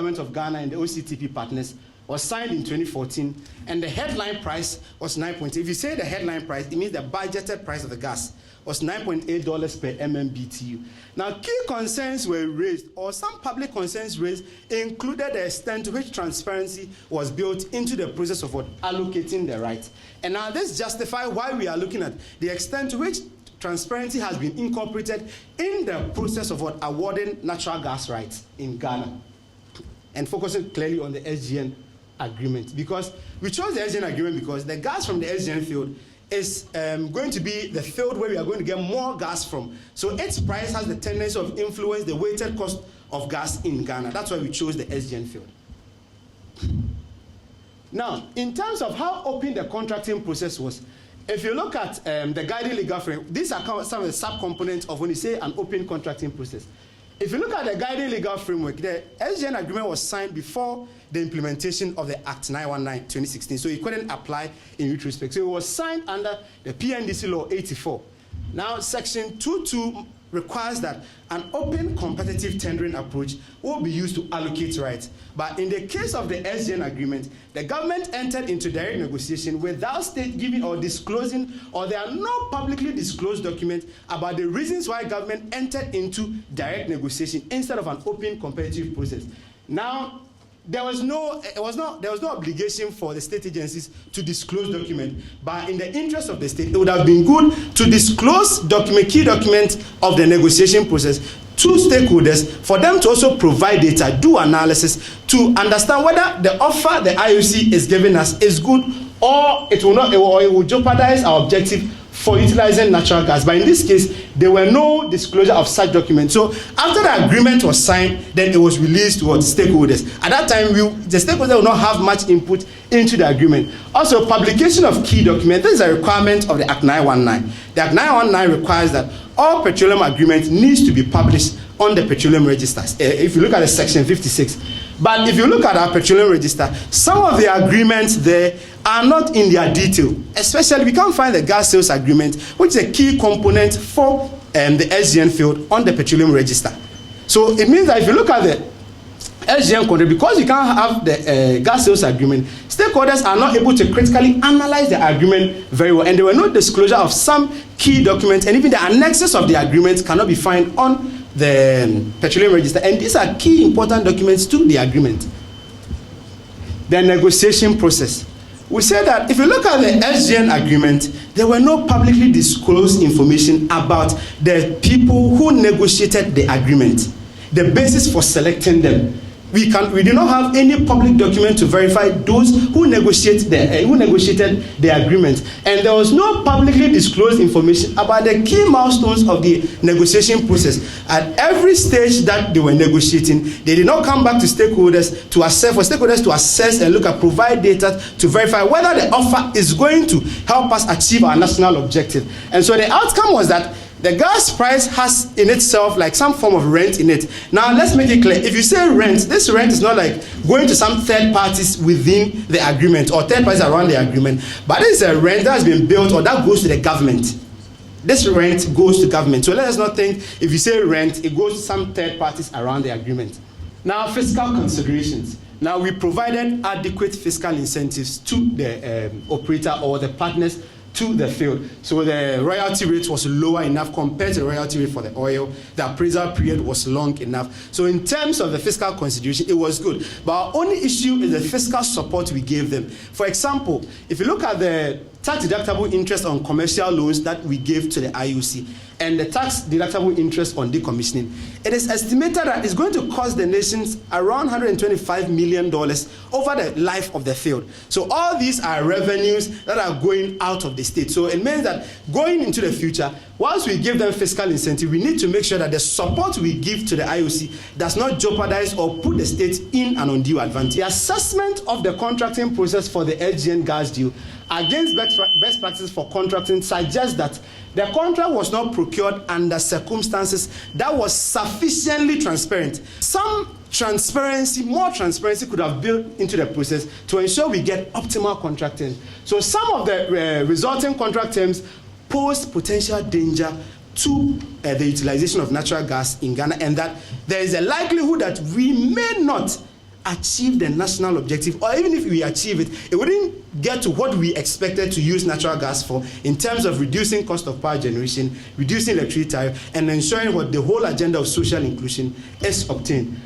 government of Ghana and the OCTP partners was signed in 2014, and the headline price was 9.8. If you say the headline price, it means the budgeted price of the gas was $9.8 per MMBTU. Now, key concerns were raised, or some public concerns raised, included the extent to which transparency was built into the process of allocating the rights. And now this justifies why we are looking at the extent to which transparency has been incorporated in the process of awarding natural gas rights in Ghana, and focusing clearly on the SGN agreement. Because we chose the SGN agreement because the gas from the SGN field is going to be the field where we are going to get more gas from. So its price has the tendency of influence the weighted cost of gas in Ghana. That's why we chose the SGN field. Now, in terms of how open the contracting process was, if you look at the guiding legal framework, these are some of the subcomponents of when you say an open contracting process. If you look at the guiding legal framework, the SGN agreement was signed before the implementation of the Act 919/2016, so it couldn't apply in retrospect. So it was signed under the PNDC Law 84. Now, Section 22 requires that an open competitive tendering approach will be used to allocate rights. But in the case of the SGN agreement, the government entered into direct negotiation without state giving or disclosing, or there are no publicly disclosed documents about the reasons why government entered into direct negotiation instead of an open competitive process. Now, there was no obligation for the state agencies to disclose documents, but in the interest of the state, it would have been good to disclose key documents of the negotiation process to stakeholders, for them to also provide data, do analysis to understand whether the offer the IOC is giving us is good, or it will jeopardize our objective for utilizing natural gas. But in this case, there were no disclosure of such documents. So after the agreement was signed, then it was released to stakeholders. At that time, the stakeholders will not have much input into the agreement. Also, publication of key documents, this is a requirement of the Act 919. The Act 919 requires that all petroleum agreements needs to be published on the petroleum registers. If you look at the Section 56. But if you look at our petroleum register, some of the agreements there are not in their detail. Especially, we can't find the gas sales agreement, which is a key component for the SGN field on the petroleum register. So it means that if you look at the SGN contract, because you can't have the gas sales agreement, stakeholders are not able to critically analyze the agreement very well. And there were no disclosure of some key documents, and even the annexes of the agreement cannot be found on the petroleum register. And these are key important documents to the agreement. The negotiation process. We say that if you look at the SGN agreement, there were no publicly disclosed information about the people who negotiated the agreement, the basis for selecting them. We do not have any public document to verify those who negotiated the agreement, and there was no publicly disclosed information about the key milestones of the negotiation process. At every stage that they were negotiating, they did not come back to stakeholders to assess and look at, provide data to verify whether the offer is going to help us achieve our national objective. And so the outcome was that the gas price has in itself like some form of rent in it. Now, let's make it clear. If you say rent, this rent is not like going to some third parties within the agreement or third parties around the agreement, but this is a rent that has been built or that goes to the government. This rent goes to government. So let us not think if you say rent, it goes to some third parties around the agreement. Now, fiscal considerations. Now, we provided adequate fiscal incentives to the operator or the partners to the field. So the royalty rate was lower enough compared to the royalty rate for the oil. The appraisal period was long enough. So in terms of the fiscal consideration, it was good. But our only issue is the fiscal support we gave them. For example, if you look at the tax deductible interest on commercial loans that we gave to the IOC and the tax deductible interest on decommissioning, it is estimated that it's going to cost the nations around $125 million over the life of the field. So all these are revenues that are going out of the state. So it means that going into the future, once we give them fiscal incentive, we need to make sure that the support we give to the IOC does not jeopardize or put the state in an undue advantage. The assessment of the contracting process for the SGN gas deal against best practices for contracting suggests that the contract was not procured under circumstances that was sufficiently transparent. Some transparency, more transparency could have built into the process to ensure we get optimal contracting. So some of the resulting contract terms pose potential danger to the utilization of natural gas in Ghana, and that there is a likelihood that we may not achieve the national objective, or even if we achieve it, it wouldn't get to what we expected to use natural gas for in terms of reducing cost of power generation, reducing electricity tariff, and ensuring what the whole agenda of social inclusion is obtained.